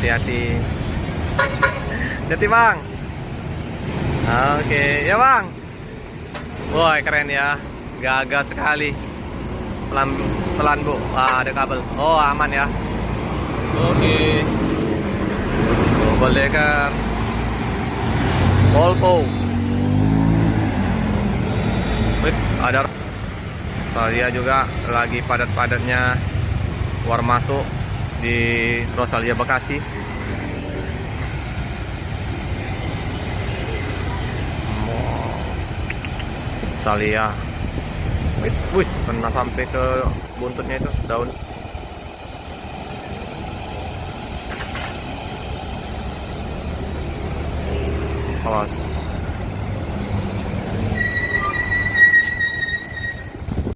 hati-hati. Hati bang. Oke, ya bang. Woi keren ya, gagah sekali. Pelan pelan bu. Ada kabel. Oh aman ya. Oke. Double decker. Volvo. Wait, ada. Saya juga lagi padat-padatnya keluar masuk di Rosalia Bekasi. Rosalia. Wih, pernah sampai ke buntutnya itu daun. Awas.